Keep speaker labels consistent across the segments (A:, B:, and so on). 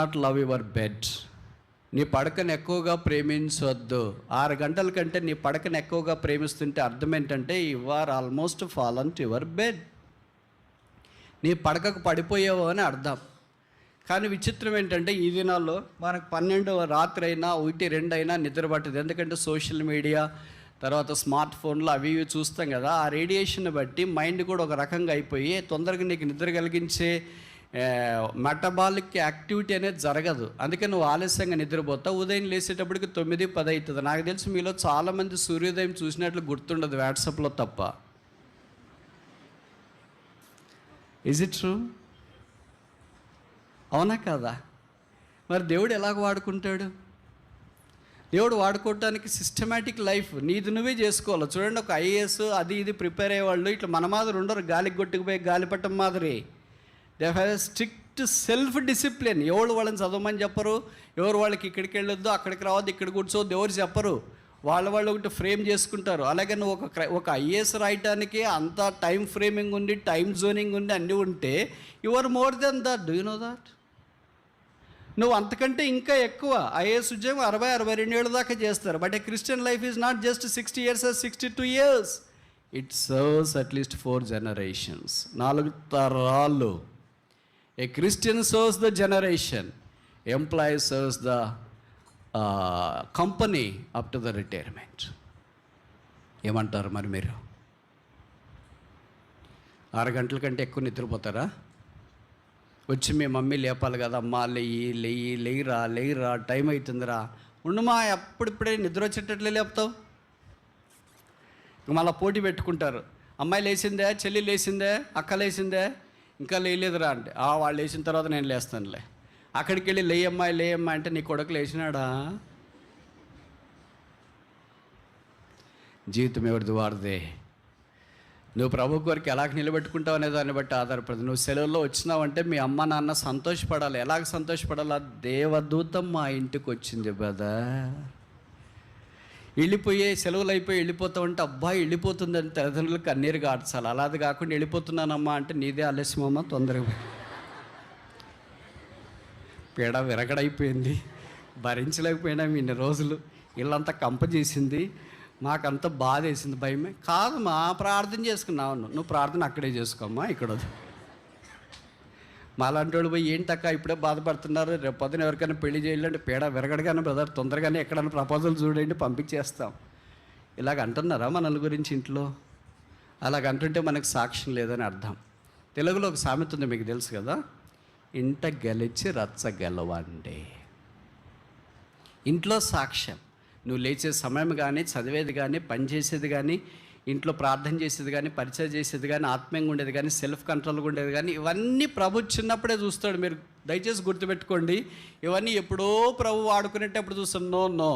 A: Not love your bed. నీ పడకను ఎక్కువగా ప్రేమించవద్దు. 6 గంటల కంటే నీ పడకను ఎక్కువగా ప్రేమిస్తుంటే అర్థం ఏంటంటే you are almost fallen to your bed. నీ పడకకు పడిపోయావు అని అర్థం. కానీ విచిత్రం ఏంటంటే ఈ దినాల్లో మనకు 12 రాత్రి అయినా 1, 2 అయినా నిద్ర పట్టదు. ఎందుకంటే సోషల్ మీడియా, తర్వాత స్మార్ట్ ఫోన్లు అవి ఇవి చూస్తాం కదా. ఆ రేడియేషన్ బట్టి మైండ్ కూడా ఒక రకంగా అయిపోయి తొందరగా నీకు నిద్ర కలిగించే మెటబాలిక్ యాక్టివిటీ అనేది జరగదు. అందుకే నువ్వు ఆలస్యంగా నిద్రపోతావు. ఉదయం లేచేటప్పటికి 9, 10 అవుతుంది. నాకు తెలిసి మీలో చాలామంది సూర్యోదయం చూసినట్లు గుర్తుండదు వాట్సాప్లో తప్ప. Is it true? అవునా కాదా? మరి దేవుడు ఎలాగ వాడుకుంటాడు? దేవుడు వాడుకోవటానికి సిస్టమేటిక్ లైఫ్ నీది నువ్వే చేసుకోవాలి. చూడండి, ఒక ఐఏఎస్ అది ఇది ప్రిపేర్ అయ్యేవాళ్ళు ఇట్లా మన మాదిరి ఉండరు. గాలికి కొట్టుకుపోయి గాలిపట్టం మాదిరి. They have strict self discipline. ఎవరు వాళ్ళని చదవమని చెప్పరు, ఎవరు వాళ్ళకి ఇక్కడికి వెళ్ళొద్దు, అక్కడికి రావద్దు, ఇక్కడ కూర్చోవద్దు ఎవరు చెప్పరు. వాళ్ళు ఒకటి ఫ్రేమ్ చేసుకుంటారు. అలాగే నువ్వు ఒక ఐఏఎస్ రాయటానికి అంత టైం ఫ్రేమింగ్ ఉంది, టైం జోనింగ్ ఉంది, అన్నీ ఉంటే you are more than that. Do you know that? నువ్వు అంతకంటే ఇంకా ఎక్కువ ఐఏఎస్ ఉద్యోగం 60-62 ఏళ్ళ దాకా చేస్తారు. But a Christian life is not just 60 years or 62 years. It serves at least 4 generations. 4 తరాలు. A Christian serves the generation, employee serves the company up to the retirement. ఏమంటారు మరి మీరు? 6 గంటల కంటే ఎక్కువ నిద్రపోతారా? వచ్చి మీ మమ్మీ లేపాలి కదా, అమ్మా లేయిరా టైం అవుతుందిరా. ఉండమా, ఎప్పుడిప్పుడే నిద్ర వచ్చేటట్లే లేపుతావు. మళ్ళీ పోటీ పెట్టుకుంటారు. అమ్మాయి లేచిందే, చెల్లి లేచిందే, అక్క లేచిందే, ఇంకా లేలేదురా అంటే వాళ్ళు లేచిన తర్వాత నేను లేస్తానులే. అక్కడికి వెళ్ళి లేయమ్మాయి అంటే నీ కొడుకు లేచినాడా? జీవితం ఎవరిది వారిదే. నువ్వు ప్రభు కొరకు ఎలాగ నిలబెట్టుకుంటావు అనే దాన్ని బట్టి ఆధారపడదు. నువ్వు సెలవుల్లో వచ్చినావంటే మీ అమ్మ నాన్న సంతోషపడాలి. ఎలాగ సంతోషపడాలా? దేవదూతం మా ఇంటికి వచ్చింది బ్రదర్. సెలవులు అయిపోయి వెళ్ళిపోతావంటే అబ్బాయి వెళ్ళిపోతుందని తల్లిదండ్రులకు కన్నీరు గాడ్చాలి. అలాది కాకుండా వెళ్ళిపోతున్నానమ్మా అంటే నీదే ఆలస్యమమ్మా, తొందరగా. పీడ విరగడైపోయింది, భరించలేకపోయినాము ఇన్ని రోజులు, ఇల్లంతా కంప చేసింది, మాకంతా బాధ వేసింది, భయమే. కాదమ్మా, ప్రార్థన చేసుకున్నావు. నువ్వు ప్రార్థన అక్కడే చేసుకోమ్మా, ఇక్కడ మాలాంటి వాళ్ళు పోయి ఏంటక్క ఇప్పుడే బాధపడుతున్నారు, రేపు పొద్దున ఎవరికైనా పెళ్లి చేయాలంటే పీడ విరగడగానే బ్రదర్, తొందరగానే ఎక్కడైనా ప్రపోజల్ చూడండి పంపించేస్తాం. ఇలాగ అంటున్నారా మన గురించి ఇంట్లో? అలాగ అంటుంటే మనకు సాక్ష్యం లేదని అర్థం. తెలుగులో ఒక సామెత ఉంది, మీకు తెలుసు కదా, ఇంట గెలిచి రచ్చ గెలవండి. ఇంట్లో సాక్ష్యం. నువ్వు లేచే సమయం కానీ, చదివేది కానీ, పని చేసేది కానీ, ఇంట్లో ప్రార్థన చేసేది కానీ, పరిచయం చేసేది కానీ, ఆత్మీయంగా ఉండేది కానీ, సెల్ఫ్ కంట్రోల్గా ఉండేది కానీ, ఇవన్నీ ప్రభు చిన్నప్పుడే చూస్తాడు. మీరు దయచేసి గుర్తుపెట్టుకోండి, ఇవన్నీ ఎప్పుడో ప్రభు వాడుకునేటప్పుడు చూస్తాం. నో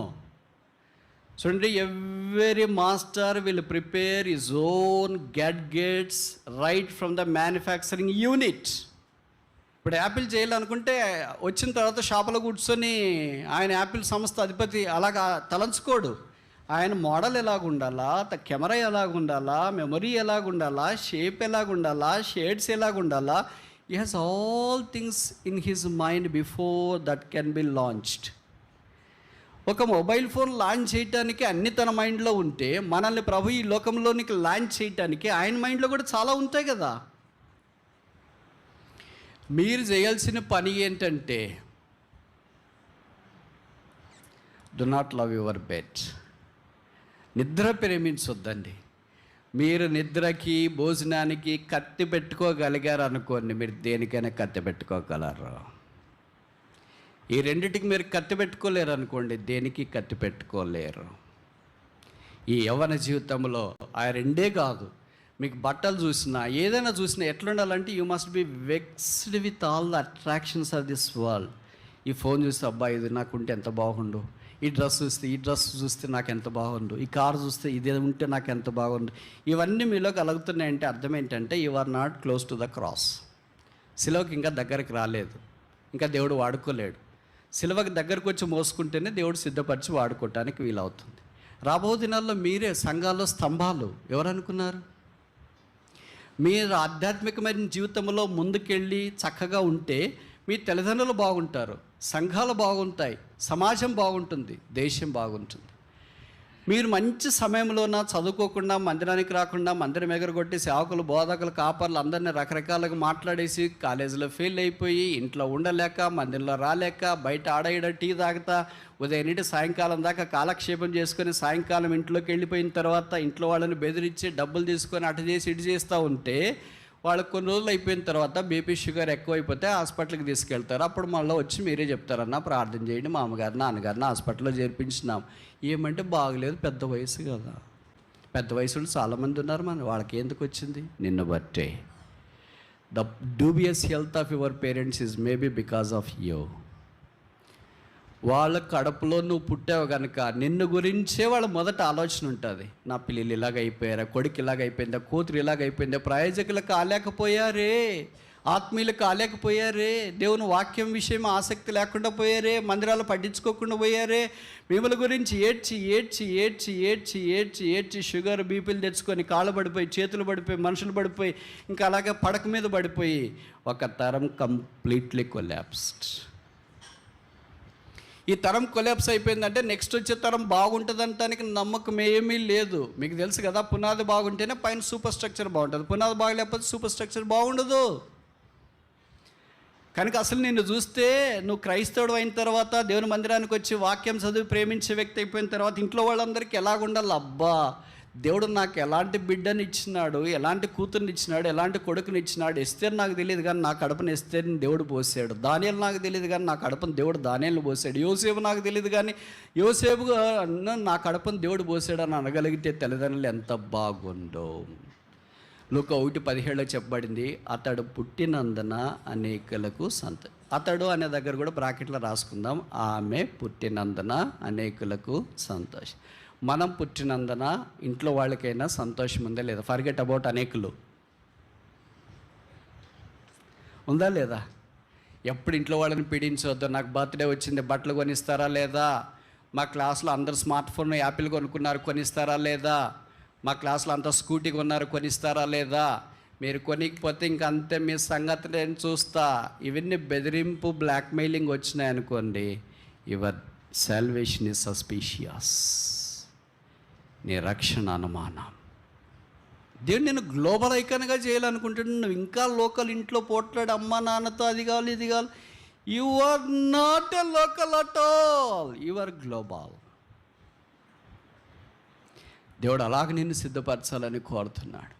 A: చూడండి, every master will prepare his own gadgets right from the manufacturing unit. ఇప్పుడు యాపిల్ చేయాలనుకుంటే వచ్చిన తర్వాత షాపులో కూర్చొని ఆయన యాపిల్ సంస్థ అధిపతి అలాగా తలంచుకోడు. ఆయన మోడల్ ఎలాగుండాలా, కెమెరా ఎలాగుండాలా, మెమొరీ ఎలాగుండాలా, షేప్ ఎలాగుండాలా, షేడ్స్ ఎలాగుండాలా, he has all things in his mind before that can be launched. ఒక మొబైల్ ఫోన్ లాంచ్ చేయడానికి అన్ని తన మైండ్లో ఉంటే, మనల్ని ప్రభు ఈ లోకంలోనికి లాంచ్ చేయడానికి ఆయన మైండ్లో కూడా చాలా ఉంటాయి కదా. మీరు చేయాల్సిన పని ఏంటంటే, do not love your bed. నిద్ర ప్రేమించొద్దండి. మీరు నిద్రకి, భోజనానికి కత్తి పెట్టుకోగలిగారు అనుకోండి, మీరు దేనికైనా కత్తి పెట్టుకోగలరు. ఈ రెండిటికి మీరు కత్తి పెట్టుకోలేరు అనుకోండి, దేనికి కత్తి పెట్టుకోలేరు. ఈ యవ్వన జీవితంలో ఆ రెండే కాదు, మీకు బట్టలు చూసినా ఏదైనా చూసినా ఎట్లుండాలంటే you must be vexed with all the attractions of this world. ఈ ఫోన్ చూస్తే అబ్బాయి ఇది నాకుంటే ఎంత బాగుండు, ఈ డ్రెస్ చూస్తే నాకు ఎంత బాగుండు, ఈ కారు చూస్తే ఇది ఉంటే నాకు ఎంత బాగుండు. ఇవన్నీ మీలో కలుగుతున్నాయంటే అర్థం ఏంటంటే you are not close to the cross. సిలువకి ఇంకా దగ్గరికి రాలేదు, ఇంకా దేవుడు వాడుకోలేడు. సిలువకి దగ్గరకు వచ్చి మోసుకుంటేనే దేవుడు సిద్ధపరిచి వాడుకోవటానికి వీలవుతుంది. రాబో దినాల్లో మీరే సంఘాల్లో స్తంభాలు. ఎవరనుకున్నారు? మీరు ఆధ్యాత్మికమైన జీవితంలో ముందుకెళ్ళి చక్కగా ఉంటే మీ తల్లిదండ్రులు బాగుంటారు, సంఘాలు బాగుంటాయి, సమాజం బాగుంటుంది, దేశం బాగుంటుంది. మీరు మంచి సమయంలోన చదువుకోకుండా, మందిరానికి రాకుండా, మందిరం ఎగరగొట్టి సేవకులు, బోధకులు, కాపర్లు అందరినీ రకరకాలుగా మాట్లాడేసి కాలేజీలో ఫెయిల్ అయిపోయి, ఇంట్లో ఉండలేక, మందిరంలో రాలేక, బయట ఆడ టీ తాగుతా ఉదయం నుండి సాయంకాలం దాకా కాలక్షేపం చేసుకొని, సాయంకాలం ఇంట్లోకి వెళ్ళిపోయిన తర్వాత ఇంట్లో వాళ్ళని బెదిరించి డబ్బులు తీసుకొని అటు చేసి ఇటు చేస్తూ ఉంటే, వాళ్ళకి కొన్ని రోజులు అయిపోయిన తర్వాత బీపీ షుగర్ ఎక్కువైపోతే హాస్పిటల్కి తీసుకెళ్తారు. అప్పుడు మళ్ళీ వచ్చి మీరే చెప్తారన్నా ప్రార్థన చేయండి, మా అమ్మగారు నాన్నగారిని హాస్పిటల్లో చేర్పించినాం. ఏమంటే బాగలేదు, పెద్ద వయసు కదా. పెద్ద వయసులో చాలామంది ఉన్నారు, మన వాళ్ళకి ఎందుకు వచ్చింది? నిన్ను బట్టే. The dubious health of your parents is maybe because of you. వాళ్ళ కడుపులో నువ్వు పుట్టావు కనుక నిన్ను గురించే వాళ్ళ మొదట ఆలోచన ఉంటుంది. నా పిల్లలు ఇలాగైపోయారా, కొడుకు ఇలాగైపోయిందా, కూతురు ఇలాగైపోయిందా, ప్రయోజకులు కాలేకపోయారే, ఆత్మీయులు కాలేకపోయారే, దేవుని వాక్యం విషయం ఆసక్తి లేకుండా పోయారే, మందిరాలు పట్టించుకోకుండా పోయారే, మిమ్మల్ని గురించి ఏడ్చి ఏడ్చి ఏడ్చి ఏడ్చి ఏడ్చి ఏడ్చి షుగర్ బీపీలు తెచ్చుకొని కాళ్ళు పడిపోయి, చేతులు పడిపోయి, మనుషులు పడిపోయి, ఇంకా అలాగే పడక మీద పడిపోయి ఒక తరం కంప్లీట్లీ కొలాప్స్డ్. ఈ తరం కొలాప్స్ అయిపోయిందంటే నెక్స్ట్ వచ్చే తరం బాగుంటుందంటానికి నమ్మకం ఏమీ లేదు. మీకు తెలుసు కదా, పునాది బాగుంటేనే పైన సూపర్ స్ట్రక్చర్ బాగుంటుంది, పునాది బాగలేకపోతే సూపర్ స్ట్రక్చర్ బాగుండదు. కనుక అసలు నిన్ను చూస్తే నువ్వు క్రైస్తవుడు అయిన తర్వాత, దేవుని మందిరానికి వచ్చి వాక్యం చదివి ప్రేమించే వ్యక్తి అయిపోయిన తర్వాత ఇంట్లో వాళ్ళందరికీ ఎలాగుండాలి? అబ్బా, దేవుడు నాకు ఎలాంటి బిడ్డని ఇచ్చినాడు, ఎలాంటి కూతుర్ని ఇచ్చినాడు, ఎలాంటి కొడుకుని ఇచ్చినాడు. ఎస్తేర్ నాకు తెలియదు కానీ నా కడుపుని ఎస్తేర్ని దేవుడు పోసాడు. దానియేలు నాకు తెలియదు కానీ నా కడుపుని దేవుడు దానియేలుని పోసాడు. యోసేపు నాకు తెలియదు కానీ యోసేపు నా కడుపుని దేవుడు పోసాడు అని అనగలిగితే తల్లిదండ్రులు ఎంత బాగుండో. లూకా 1:17 చెప్పబడింది, అతడు పుట్టినందున అనేకులకు అతడు అనే దగ్గర కూడా బ్రాకెట్లో రాసుకుందాం, ఆమె పుట్టినందున అనేకులకు సంతోషం. మనం పుట్టినందున ఇంట్లో వాళ్ళకైనా సంతోషం ఉందా లేదా? ఫర్గెట్ అబౌట్ అనేకులు, ఉందా లేదా? ఎప్పుడు ఇంట్లో వాళ్ళని పీడించవద్దు. నాకు బర్త్డే వచ్చింది, బట్టలు కొనిస్తారా లేదా? మా క్లాస్లో అందరు స్మార్ట్ ఫోన్ యాపిల్ కొనుక్కున్నారు, కొనిస్తారా లేదా? మా క్లాస్లో అంతా స్కూటీ కొన్నారు, కొనిస్తారా లేదా? మీరు కొనికపోతే ఇంక అంతే, మీ సంగతి నేను చూస్తా. ఇవన్నీ బెదిరింపు, బ్లాక్మెయిలింగ్ వచ్చినాయనుకోండి, యువర్ సాల్వేషన్ ఈజ్ సస్పీషియస్. నీ రక్షణ అనుమానం. దేవుడు నేను గ్లోబల్ ఐకాన్గా చేయాలనుకుంటున్నాను, నువ్వు ఇంకా లోకల్ ఇంట్లో పోట్లాడు అమ్మ నాన్నతో అది కావాలి ఇది కావాలి. You are not a local at all, you are global. దేవుడు అలాగ నిన్ను సిద్ధపరచాలని కోరుతున్నాడు.